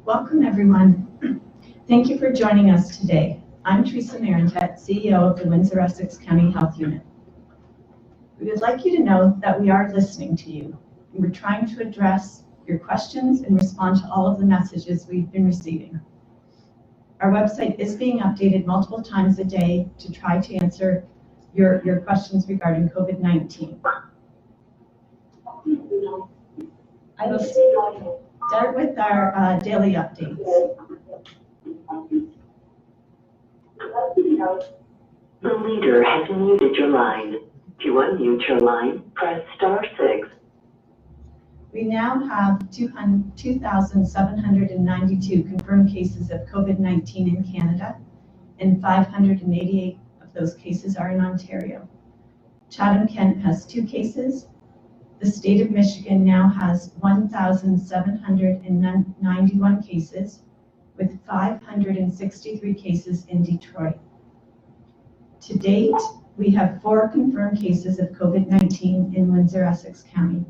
Welcome, everyone. Thank you for joining us today. I'm Theresa Marentette, CEO of the Windsor-Essex County Health Unit. We would like you to know that we are listening to you, and we're trying to address your questions and respond to all of the messages we've been receiving. Our website is being updated multiple times a day to try to answer your questions regarding COVID-19. I will start with our daily updates. The leader has muted your line. To unmute your line, press *6. We now have 2,792 confirmed cases of COVID-19 in Canada, and 588 of those cases are in Ontario. Chatham-Kent has 2 cases. The state of Michigan now has 1,791 cases, with 563 cases in Detroit. To date, we have 4 confirmed cases of COVID-19 in Windsor-Essex County.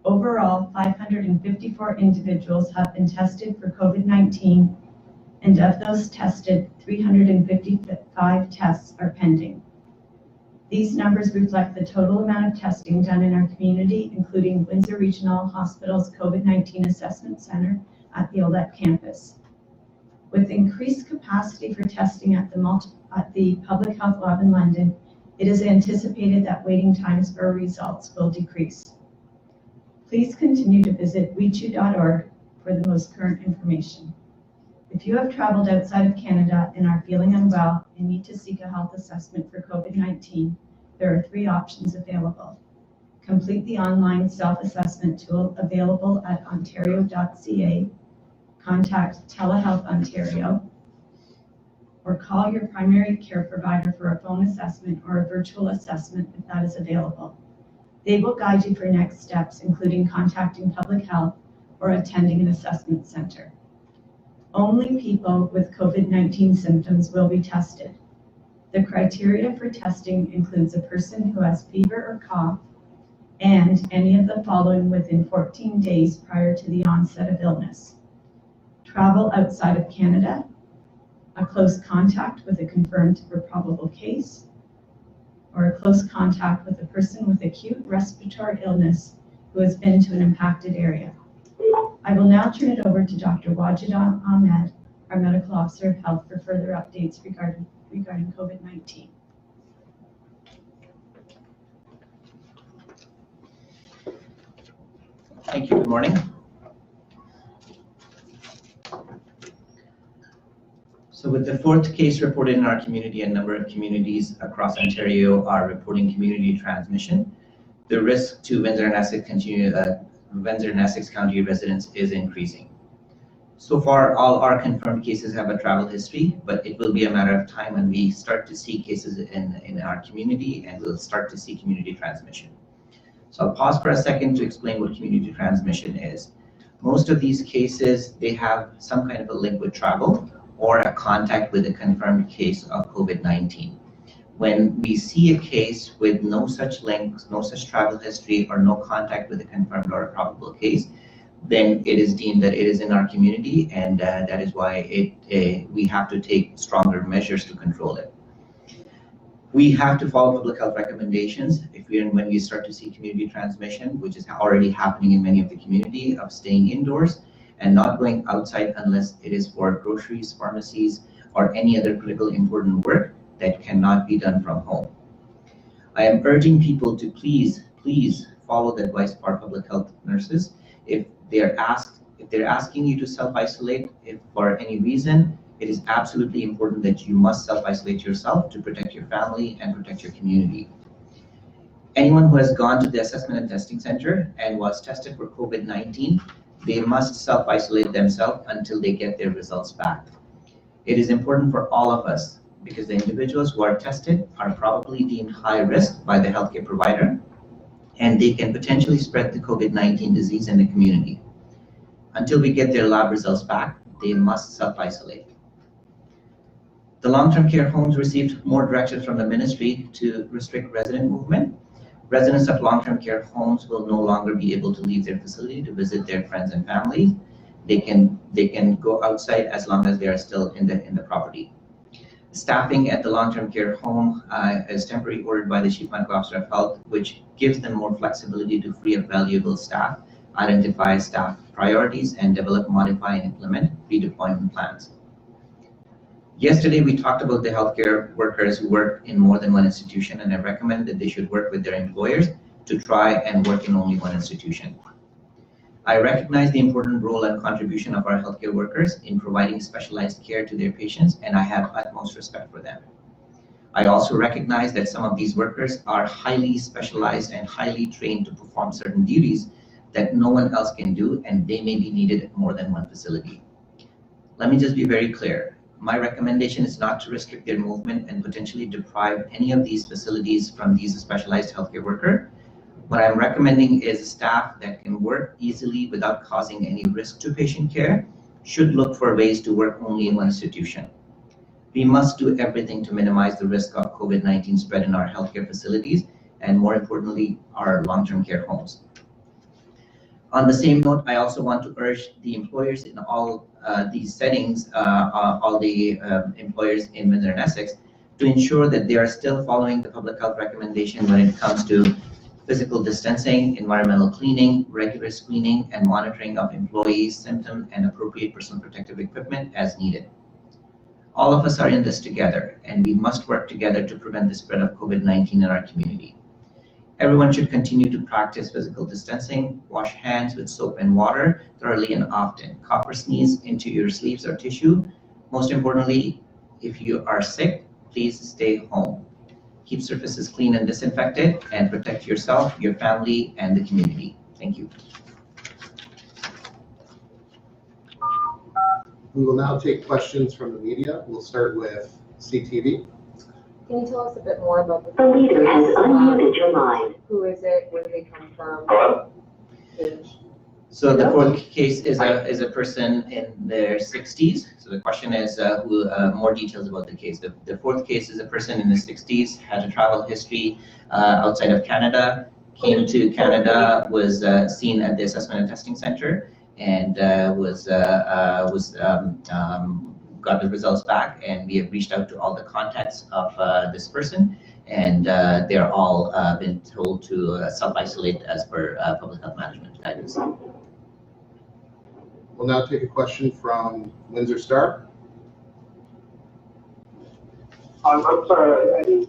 Overall, 554 individuals have been tested for COVID-19, and of those tested, 355 tests are pending. These numbers reflect the total amount of testing done in our community, including Windsor Regional Hospital's COVID-19 Assessment Center at the OLET campus. With increased capacity for testing at the Public Health Lab in London, it is anticipated that waiting times for results will decrease. Please continue to visit WECHU.org for the most current information. If you have traveled outside of Canada and are feeling unwell and need to seek a health assessment for COVID-19, there are 3 options available. Complete the online self-assessment tool available at ontario.ca, contact Telehealth Ontario, or call your primary care provider for a phone assessment or a virtual assessment if that is available. They will guide you for next steps, including contacting public health or attending an assessment center. Only people with COVID-19 symptoms will be tested. The criteria for testing includes a person who has fever or cough and any of the following within 14 days prior to the onset of illness: travel outside of Canada, a close contact with a confirmed or probable case, or a close contact with a person with acute respiratory illness who has been to an impacted area. I will now turn it over to Dr. Wajid Ahmed, our Medical Officer of Health, for further updates regarding COVID-19. Thank you. Good morning. So with the 4th case reported in our community, a number of communities across Ontario are reporting community transmission. The risk to Windsor and Essex County residents is increasing. So far, all our confirmed cases have a travel history, but it will be a matter of time when we start to see cases in our community, and we'll start to see community transmission. So I'll pause for a second to explain what community transmission is. Most of these cases, they have some kind of a link with travel or a contact with a confirmed case of COVID-19. When we see a case with no such links, no such travel history, or no contact with a confirmed or a probable case, then it is deemed that it is in our community, and that is why we have to take stronger measures to control it. We have to follow public health recommendations when we start to see community transmission, which is already happening in many of the community, of staying indoors and not going outside unless it is for groceries, pharmacies, or any other critical important work that cannot be done from home. I am urging people to please follow the advice of our public health nurses. If they're asking you to self-isolate, if for any reason, it is absolutely important that you must self-isolate yourself to protect your family and protect your community. Anyone who has gone to the assessment and testing center and was tested for COVID-19, they must self-isolate themselves until they get their results back. It is important for all of us because the individuals who are tested are probably deemed high risk by the healthcare provider, and they can potentially spread the COVID-19 disease in the community. Until we get their lab results back, they must self-isolate. The long-term care homes received more directions from the ministry to restrict resident movement. Residents of long-term care homes will no longer be able to leave their facility to visit their friends and family. they can go outside as long as they are still in the property. Staffing at the long-term care home is temporarily ordered by the Chief Medical Officer of Health, which gives them more flexibility to free up valuable staff, identify staff priorities, and develop, modify, and implement redeployment plans. Yesterday, we talked about the healthcare workers who work in more than one institution, and I recommend that they should work with their employers to try and work in only one institution. I recognize the important role and contribution of our healthcare workers in providing specialized care to their patients, and I have utmost respect for them. I also recognize that some of these workers are highly specialized and highly trained to perform certain duties that no one else can do, and they may be needed at more than one facility. Let me just be very clear. My recommendation is not to restrict their movement and potentially deprive any of these facilities from these specialized healthcare workers. What I'm recommending is staff that can work easily without causing any risk to patient care should look for ways to work only in one institution. We must do everything to minimize the risk of COVID-19 spread in our healthcare facilities and, more importantly, our long-term care homes. On the same note, I also want to urge the employers in all these settings, all the employers in Windsor-Essex, to ensure that they are still following the public health recommendation when it comes to physical distancing, environmental cleaning, regular screening, and monitoring of employees' symptoms and appropriate personal protective equipment as needed. All of us are in this together, and we must work together to prevent the spread of COVID-19 in our community. Everyone should continue to practice physical distancing, wash hands with soap and water thoroughly and often, cough or sneeze into your sleeves or tissue. Most importantly, if you are sick, please stay home. Keep surfaces clean and disinfected, and protect yourself, your family, and the community. Thank you. We will now take questions from the media. We'll start with CTV. Can you tell us a bit more about The leader has unmuted your line. who is it, where do they come from? Hello? Age? So the fourth case is a person in their 60s. So the question is more details about the case. The fourth case is a person in the 60s, had a travel history outside of Canada, came to Canada, was seen at the assessment and testing center, and got the results back. And we have reached out to all the contacts of this person, and they're all been told to self-isolate as per public health management guidance. We'll now take a question from Windsor Star. I'm sorry, I didn't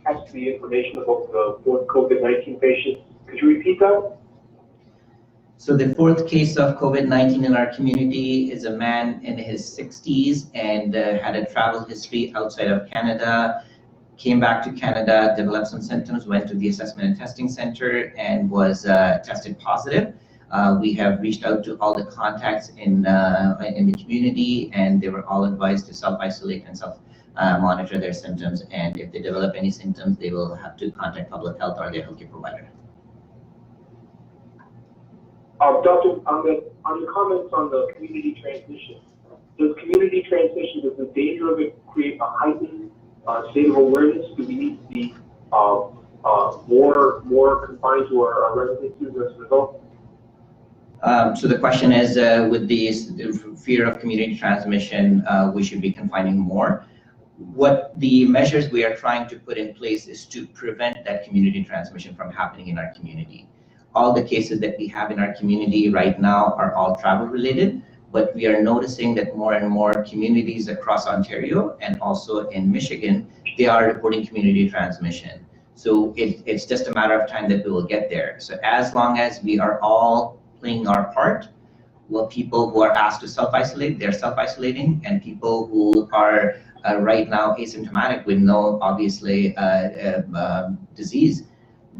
catch the information about the fourth COVID-19 patient. Could you repeat that? So the fourth case of COVID-19 in our community is a man in his 60s and had a travel history outside of Canada, came back to Canada, developed some symptoms, went to the assessment and testing center, and was tested positive. We have reached out to all the contacts in the community, and they were all advised to self-isolate and self-monitor their symptoms. And if they develop any symptoms, they will have to contact public health or their healthcare provider. Doctor, on your comments on the community transmission, does community transmission, does the danger of it create a heightened state of awareness? Do we need to be more confined to our residences as a result? So the question is, with the fear of community transmission, we should be confining more. What the measures we are trying to put in place is to prevent that community transmission from happening in our community. All the cases that we have in our community right now are all travel related, but we are noticing that more and more communities across Ontario and also in Michigan, they are reporting community transmission. So it's just a matter of time that we will get there. So as long as we are all playing our part, well, people who are asked to self-isolate, they're self-isolating, and people who are right now asymptomatic with no obviously disease,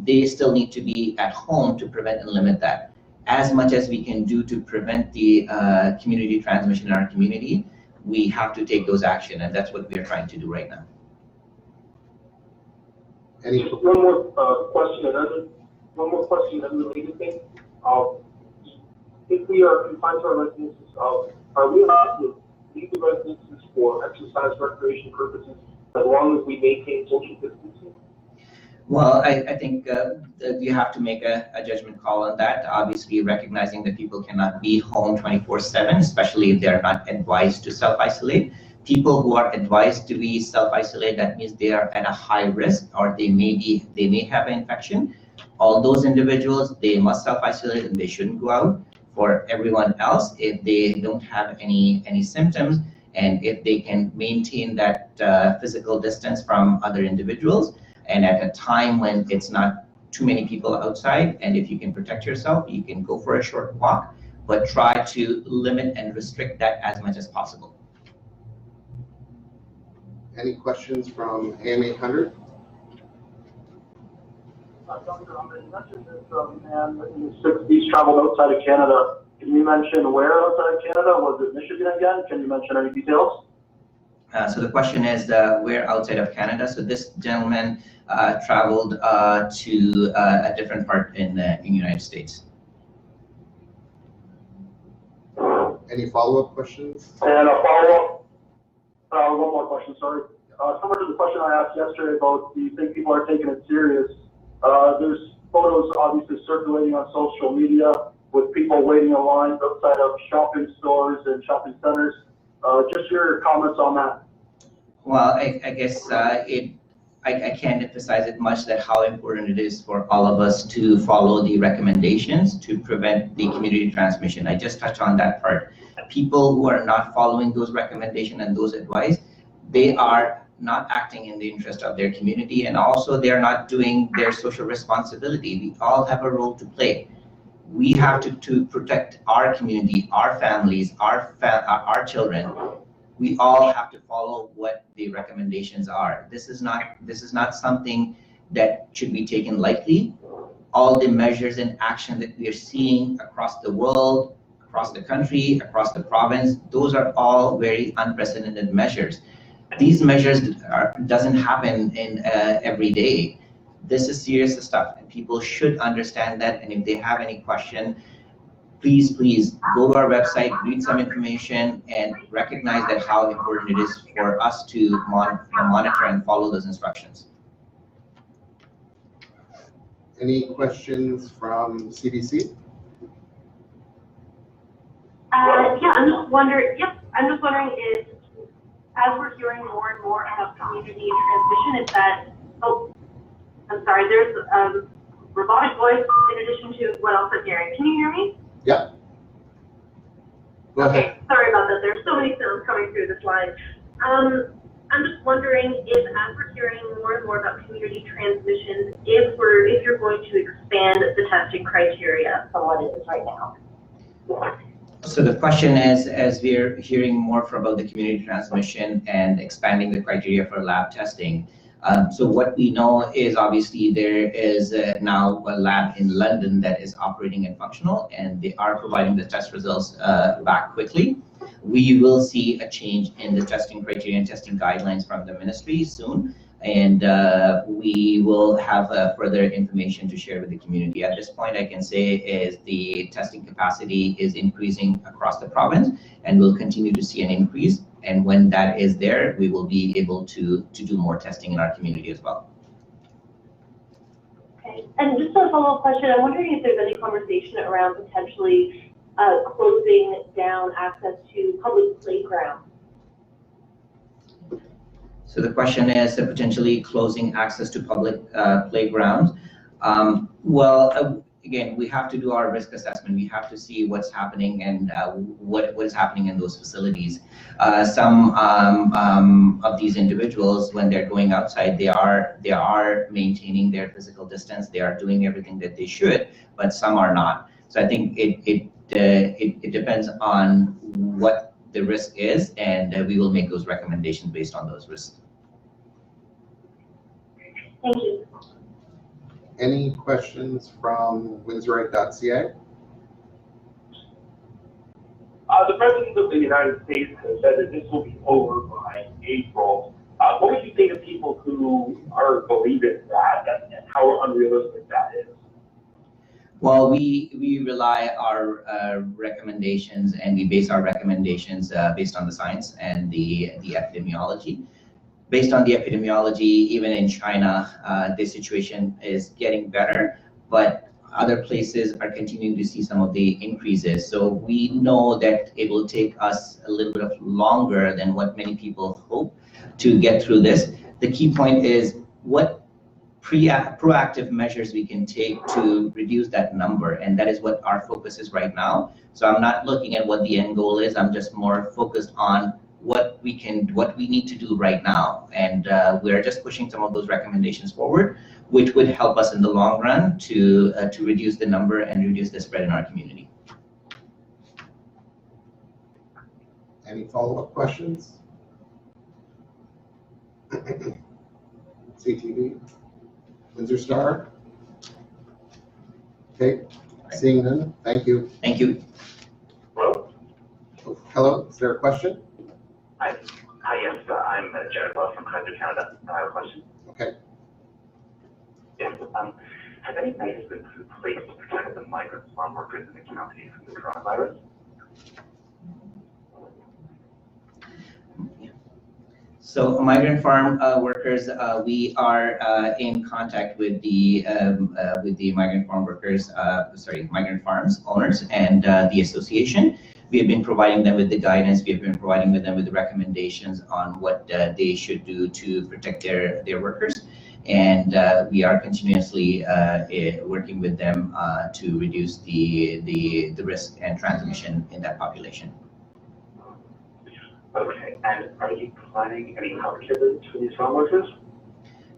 they still need to be at home to prevent and limit that. As much as we can do to prevent the community transmission in our community, we have to take those action, and that's what we are trying to do right now. One more question, unrelated thing. If we are confined to our residences, are we allowed to leave the residences for exercise recreation purposes as long as we maintain social distancing? Well, I think that you have to make a judgment call on that. Obviously, recognizing that people cannot be home 24/7, especially if they're not advised to self-isolate. People who are advised to be self-isolate, that means they are at a high risk, or they may have an infection. All those individuals, they must self-isolate and they shouldn't go out. For everyone else, if they don't have any symptoms and if they can maintain that physical distance from other individuals, and at a time when it's not too many people outside, and if you can protect yourself, you can go for a short walk, but try to limit and restrict that as much as possible. Any questions from AM 800? Dr. Ahmed, you mentioned this man in the 60s traveled outside of Canada. Can you mention where outside of Canada? Was it Michigan again? Can you mention any details? So the question is where outside of Canada. So this gentleman traveled to a different part in the United States. Any follow-up questions? And a follow-up, one more question, sorry. Similar to the question I asked yesterday about do you think people are taking it serious? There's photos obviously circulating on social media with people waiting in lines outside of shopping stores and shopping centers. Just your comments on that. Well, I guess I can't emphasize it much that how important it is for all of us to follow the recommendations to prevent the community transmission. I just touched on that part. People who are not following those recommendations and those advice, they are not acting in the interest of their community, and also they're not doing their social responsibility. We all have a role to play. We have to protect our community, our families, our children. We all have to follow what the recommendations are. This is not something that should be taken lightly. All the measures and action that we are seeing across the world, across the country, across the province, those are all very unprecedented measures. These measures doesn't happen in every day. This is serious stuff, and people should understand that. And if they have any question, please go to our website, read some information, and recognize that how important it is for us to monitor and follow those instructions. Any questions from CDC? Yeah, I'm just wondering if, as we're hearing more and more about community transmission, is that, there's robotic voice in addition to what else I'm hearing. Can you hear me? Yeah. Go ahead. Okay, sorry about that. There's so many sounds coming through this line. I'm just wondering if, as we're hearing more and more about community transmission, if you're going to expand the testing criteria from what it is right now. So the question is, as we're hearing more about the community transmission and expanding the criteria for lab testing, so what we know is obviously there is now a lab in London that is operating and functional, and they are providing the test results back quickly. We will see a change in the testing criteria and testing guidelines from the ministry soon, and we will have further information to share with the community. At this point, I can say is the testing capacity is increasing across the province, and we'll continue to see an increase. And when that is there, we will be able to do more testing in our community as well. Okay, and just a follow-up question, I'm wondering if there's any conversation around potentially closing down access to public playgrounds. So the question is potentially closing access to public playgrounds. Again, we have to do our risk assessment. We have to see what's happening and what is happening in those facilities. Some of these individuals, when they're going outside, they are maintaining their physical distance. They are doing everything that they should, but some are not. So I think it depends on what the risk is, and we will make those recommendations based on those risks. Thank you. Any questions from Windsor-Essex.ca? The President of the United States has said that this will be over by April. What would you say to people who are believing that and how unrealistic that is? Well, we rely our recommendations, and we base our recommendations based on the science and the epidemiology. based on the epidemiology, even in China, the situation is getting better, but other places are continuing to see some of the increases. So we know that it will take us a little bit of longer than what many people hope to get through this. The key point is what proactive measures we can take to reduce that number, and that is what our focus is right now. So I'm not looking at what the end goal is. I'm just more focused on what we need to do right now, and we're just pushing some of those recommendations forward, which would help us in the long run to reduce the number and reduce the spread in our community. Any follow-up questions? CTV? Windsor Star? Okay, seeing none, thank you. Thank you. Hello? Oh, hello, is there a question? Hi, yes, I'm Jared Bell from Kaiser, Canada. I have a question. Okay. Yes, have any measures been put in place to protect the migrant farm workers in the county from the coronavirus? So migrant farm workers, we are in contact with the migrant farm workers, migrant farms owners and the association. We have been providing them with the guidance. We have been providing them with the recommendations on what they should do to protect their workers. And we are continuously working with them to reduce the risk and transmission in that population. Okay, and are you providing any healthcare visits for these farm workers?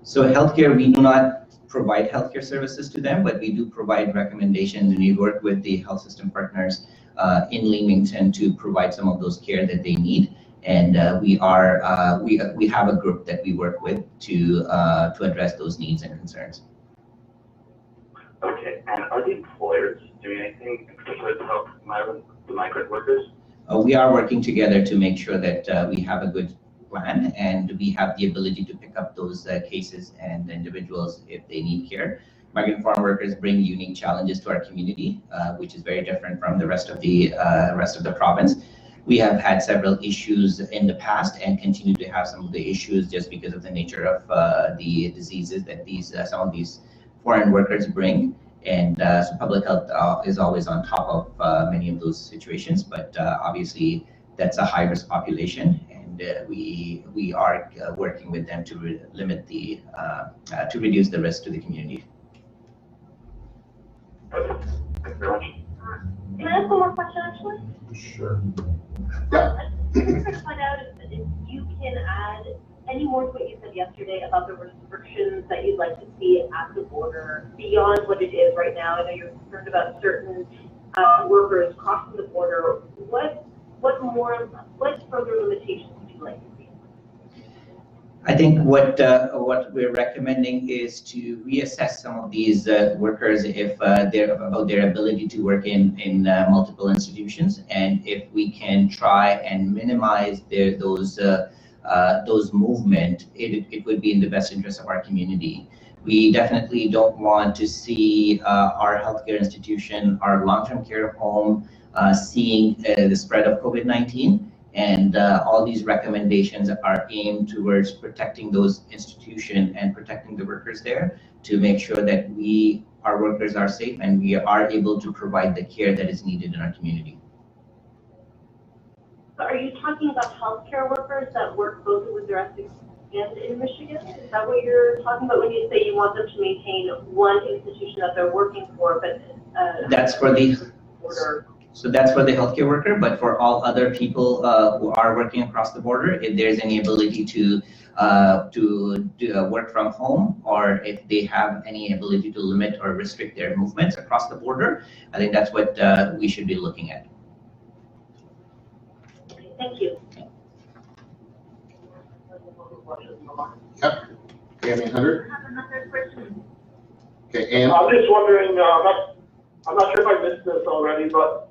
So healthcare, we do not provide healthcare services to them, but we do provide recommendations, and we work with the health system partners in Leamington to provide some of those care that they need. And we have a group that we work with to address those needs and concerns. Okay, and are the employers doing anything in particular to help the migrant workers? We are working together to make sure that we have a good plan and we have the ability to pick up those cases and individuals if they need care. Migrant farm workers bring unique challenges to our community, which is very different from the rest of the province. We have had several issues in the past and continue to have some of the issues just because of the nature of the diseases that some of these foreign workers bring. And so public health is always on top of many of those situations, but obviously that's a high-risk population, and we are working with them to limit to reduce the risk to the community. Okay, thank you very much. Can I ask one more question, actually? Sure. I'm trying to find out if you can add any more to what you said yesterday about the restrictions that you'd like to see at the border beyond what it is right now. I know you're concerned about certain workers crossing the border. What further limitations would you like to see? I think what we're recommending is to reassess some of these workers if about their ability to work in multiple institutions, and if we can try and minimize those movement, it would be in the best interest of our community. We definitely don't want to see our healthcare institution, our long-term care home, seeing the spread of COVID-19. And all these recommendations are aimed towards protecting those institutions and protecting the workers there to make sure that our workers are safe and we are able to provide the care that is needed in our community. Are you talking about healthcare workers that work both in Windsor-Essex and in Michigan? Is that what you're talking about when you say you want them to maintain one institution that they're working for, but that's for the border? So that's for the healthcare worker, but for all other people who are working across the border, if there's any ability to work from home, or if they have any ability to limit or restrict their movements across the border, I think that's what we should be looking at. Okay, thank you. Yep. Okay, 800. I have another question. Okay, and I'm just wondering, I'm not sure if I missed this already, but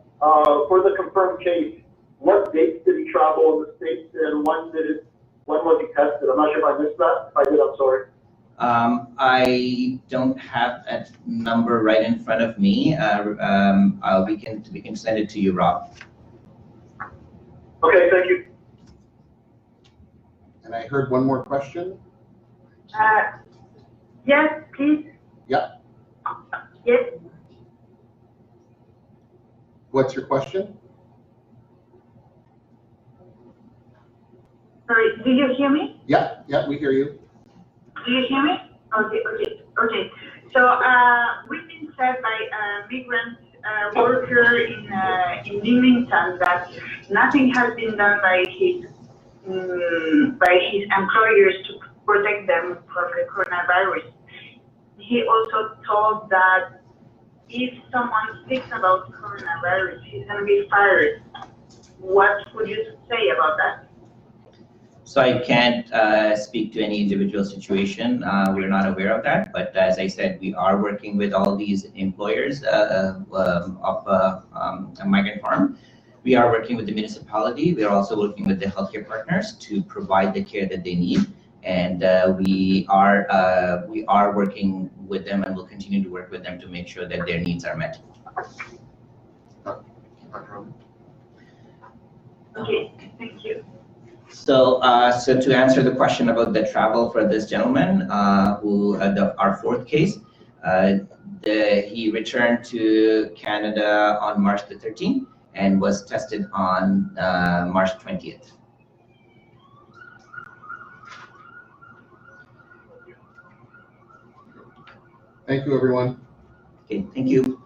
for the confirmed case, what dates did he travel in the States and when was he tested? I'm not sure if I missed that. If I did, I'm sorry. I don't have that number right in front of me. We can send it to you, Rob. Okay, thank you. And I heard one more question. Yes, please. Yeah. Yes. What's your question? Sorry, do you hear me? Yeah, we hear you. Do you hear me? Okay. So, we've been said by a migrant worker in Leamington that nothing has been done by his employers to protect them from the coronavirus. He also told that if someone speaks about coronavirus, he's going to be fired. What would you say about that? So I can't speak to any individual situation. We're not aware of that. But as I said, we are working with all these employers of a migrant farm. We are working with the municipality. We are also working with the healthcare partners to provide the care that they need. And we are working with them and will continue to work with them to make sure that their needs are met. Okay, thank you. So, so to answer the question about the travel for this gentleman, our fourth case, he returned to Canada on March the 13th and was tested on March 20th. Thank you, everyone. Okay, thank you.